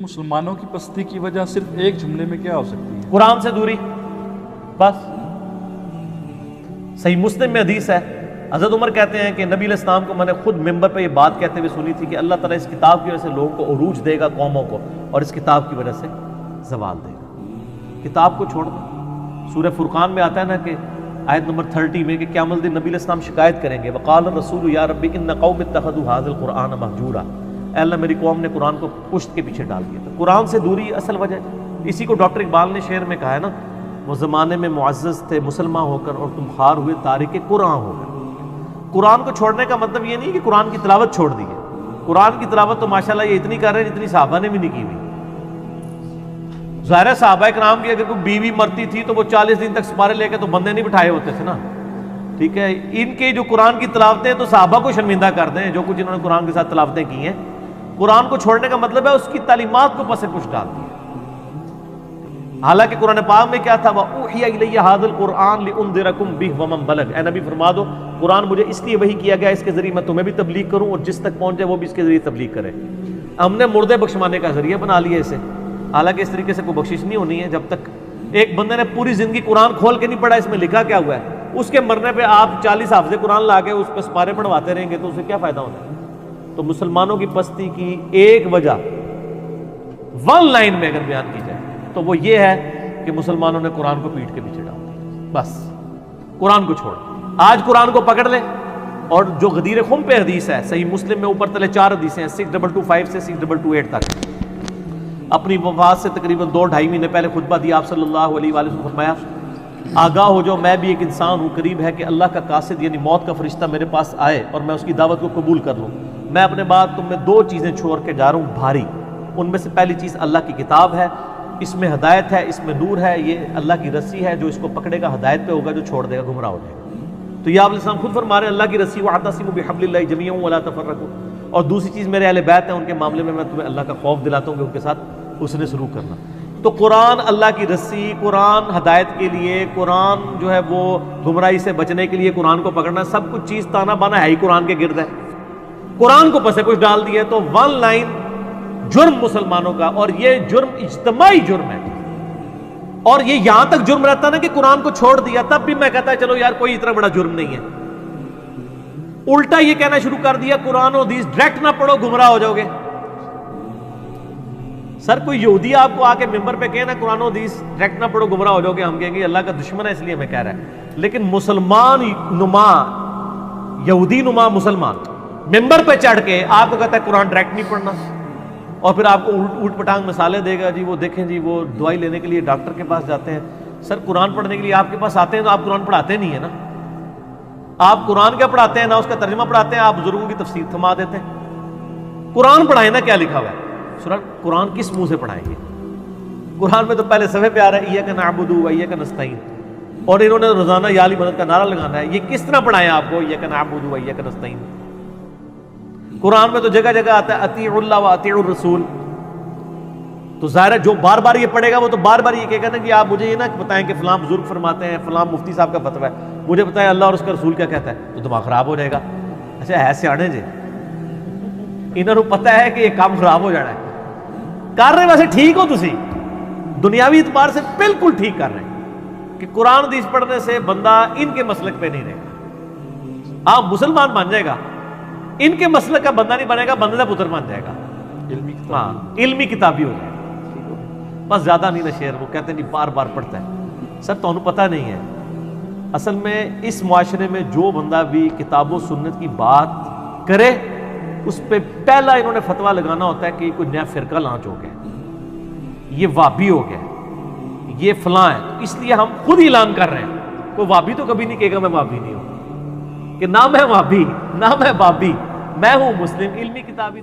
مسلمانوں کی پستی کی وجہ صرف ایک جملے میں کیا ہو سکتی ہے؟ قرآن سے دوری، بس۔ صحیح مسلم میں حدیث ہے، حضرت عمر کہتے ہیں کہ نبی علیہ السلام کو میں نے خود ممبر پہ یہ بات کہتے ہوئے سنی تھی کہ اللہ تعالیٰ اس کتاب کی وجہ سے لوگوں کو عروج دے گا، قوموں کو، اور اس کتاب کی وجہ سے زوال دے گا۔ کتاب کو چھوڑ دو۔ سورہ فرقان میں آتا ہے نا کہ آیت نمبر 30 میں کہ قیامت دن نبی علیہ السلام شکایت کریں گے، وقال الرسول یا ربی ان قوم اتخذوا هذا القرآن مہجورا، اے اللہ میری قوم نے قرآن کو پشت کے پیچھے ڈال دیا۔ تو قرآن سے دوری اصل وجہ ہے۔ اسی کو ڈاکٹر اقبال نے شعر میں کہا ہے نا، وہ زمانے میں معزز تھے مسلمان ہو کر اور تم خار ہوئے تارک قرآن ہو کر۔ قرآن کو چھوڑنے کا مطلب یہ نہیں کہ قرآن کی تلاوت چھوڑ دی ہے۔ قرآن کی تلاوت تو ماشاءاللہ یہ اتنی کر رہے ہیں جتنی صحابہ نے بھی نہیں کی ہوئی۔ ظاہر ہے صحابہ کرام کی اگر کوئی بیوی مرتی تھی تو وہ 40 دن تک سپارے لے کے تو بندے نہیں بٹھائے ہوتے تھے نا، ٹھیک ہے۔ ان کے جو قرآن کی تلاوتیں تو صحابہ کو شرمندہ کر دیں، جو کچھ انہوں نے قرآن کے ساتھ تلاوتیں کی ہیں۔ قرآن کو چھوڑنے کا مطلب ہے اس کی تعلیمات کو پس پش ڈال دیا۔ حالانکہ قرآن پاک میں کیا تھا، وَأُوحِيَ إِلَيَّ هَذَا الْقُرْآنُ لِأُنذِرَكُم بِهِ وَمَن بَلَغَ، اے نبی فرما دو قرآن مجھے اس لیے وحی کیا گیا اس کے ذریعے میں تمہیں بھی تبلیغ کروں اور جس تک پہنچے وہ بھی اس کے ذریعے تبلیغ کرے۔ ہم نے مردے بخشوانے کا ذریعہ بنا لیا اسے، حالانکہ اس طریقے سے کوئی بخشش نہیں ہونی ہے جب تک ایک بندے نے پوری زندگی قرآن کھول کے نہیں پڑھا اس میں لکھا کیا ہوا ہے، اس کے مرنے پہ آپ 40 حافظ قرآن لا کے اس پہ سپارے پڑھواتے رہیں گے تو اسے کیا فائدہ ہونا ہے؟ تو مسلمانوں کی پستی کی ایک وجہ ون لائن میں اگر بیان کی جائے تو وہ یہ ہے کہ مسلمانوں نے قرآن کو پیٹ کے پیچھے ڈال دیا۔ بس قرآن کو چھوڑ، آج قرآن کو پکڑ لیں، اور جو غدیر خم پہ حدیث ہے صحیح مسلم میں اوپر تلے 4 حدیثیں ہیں 6225 سے 6228 تک۔ اپنی وفات سے تقریباً 2-2.5 مہینے پہلے خطبہ دیا آپ صلی اللہ علیہ وآلہ وسلم، فرمایا آگاہ ہو جاؤ میں بھی ایک انسان ہوں، قریب ہے کہ اللہ کا قاصد یعنی موت کا فرشتہ میرے پاس آئے اور میں اس کی دعوت کو قبول کر لوں۔ میں اپنے بعد تم میں 2 چیزیں چھوڑ کے جا رہا ہوں بھاری، ان میں سے پہلی چیز اللہ کی کتاب ہے، اس میں ہدایت ہے، اس میں نور ہے، یہ اللہ کی رسی ہے، جو اس کو پکڑے گا ہدایت پہ ہوگا، جو چھوڑ دے گا گمراہ ہو جائے گا۔ تو یہ آپ علیہ السلام خود فرما رہے ہیں اللہ کی رسی وَاعْتَصِمُوا بِحَبْلِ اللَّهِ جَمِيعًا وَلَا تَفَرَّقُوا، اور دوسری چیز میرے اہل بیت ہیں، ان کے معاملے میں تمہیں اللہ کا خوف دلاتا ہوں کہ ان کے ساتھ حسن سلوک کرنا۔ تو قرآن اللہ کی رسی، قرآن ہدایت کے لیے، قرآن جو ہے وہ گمراہی سے بچنے کے لیے قرآن کو پکڑنا، سب کچھ چیز تانا بانا ہے ہی قرآن کے گرد ہے۔ قرآن کو پسے کچھ ڈال دیا تو ون لائن جرم مسلمانوں کا، اور یہ جرم اجتماعی جرم ہے، اور یہ یہاں تک جرم رہتا نا کہ قرآن کو چھوڑ دیا تب بھی میں کہتا ہے چلو یار کوئی اتنا بڑا جرم نہیں ہے۔ الٹا یہ کہنا شروع کر دیا قرآن و حدیث ڈائریکٹ نہ پڑھو گمراہ ہو جاؤ گے۔ سر کوئی یہودی آپ کو آ کے ممبر پہ کہنا قرآن و حدیث ڈائریکٹ نہ پڑھو گمراہ ہو جاؤ گے، ہم کہیں گے اللہ کا دشمن ہے اس لیے ہمیں کہہ رہا ہے۔ لیکن مسلمان نما، یہودی نما مسلمان ممبر پہ چڑھ کے آپ کو کہتا ہے قرآن ڈائریکٹ نہیں پڑھنا، اور پھر آپ کو اوٹ پٹانگ مثالیں دے گا، جی وہ دیکھیں جی وہ دوائی لینے کے لیے ڈاکٹر کے پاس جاتے ہیں۔ سر قرآن پڑھنے کے لیے آپ کے پاس آتے ہیں تو آپ قرآن پڑھاتے نہیں ہیں نا، آپ قرآن کیا پڑھاتے ہیں، نہ اس کا ترجمہ پڑھاتے ہیں، آپ بزرگوں کی تفسیر تھما دیتے ہیں۔ قرآن پڑھائیں نا کیا لکھا ہوا ہے، قرآن کس منہ سے پڑھائیں گے؟ قرآن میں تو پہلے صفحے پہ آ رہا ہے ایاک نعبد و ایاک نستعین، اور انہوں نے روزانہ یا علی مدد کا نعرہ لگانا ہے، یہ کس طرح پڑھائیں آپ کو ایاک نعبد و ایاک نستعین؟ قرآن میں تو جگہ جگہ آتا ہے اطیعوا اللہ و اطیعوا الرسول، تو ظاہر ہے جو بار بار یہ پڑھے گا وہ تو بار بار یہ کہے گا نا کہ آپ مجھے یہ نہ بتائیں کہ فلاں بزرگ فرماتے ہیں، فلاں مفتی صاحب کا فتویٰ ہے، مجھے بتائیں اللہ اور اس کا رسول کیا کہتا ہے، تو دماغ خراب ہو جائے گا۔ اچھا ہے سیانے جی، انہوں نے پتہ ہے کہ یہ کام خراب ہو جانا ہے، کر رہے ویسے ٹھیک ہو، تسی دنیاوی اعتبار سے بالکل ٹھیک کر رہے ہیں کہ قرآن حدیث پڑھنے سے بندہ ان کے مسلک پہ نہیں رہے گا، آپ مسلمان بن جائے گا، ان کے مسلک کا بندہ نہیں بنے گا، بندے کا پتر بن جائے گا، علمی کتابی ہو جائے گا۔ بس زیادہ نہیں نا شعر، وہ کہتے ہیں جی بار بار پڑھتا ہے۔ سر تو پتہ نہیں ہے اصل میں اس معاشرے میں جو بندہ بھی کتاب و سنت کی بات کرے اس پہ پہلا انہوں نے فتویٰ لگانا ہوتا ہے کہ کوئی نیا فرقہ لانچ ہو گیا، یہ وابی ہو گیا، یہ فلاں ہے، تو اس لیے ہم خود اعلان کر رہے ہیں۔ کوئی وابی تو کبھی نہیں کہے گا میں وابی نہیں ہوں، کہ نہ میں وابی نہ میں بابی، میں ہوں مسلم، علمی کتابی۔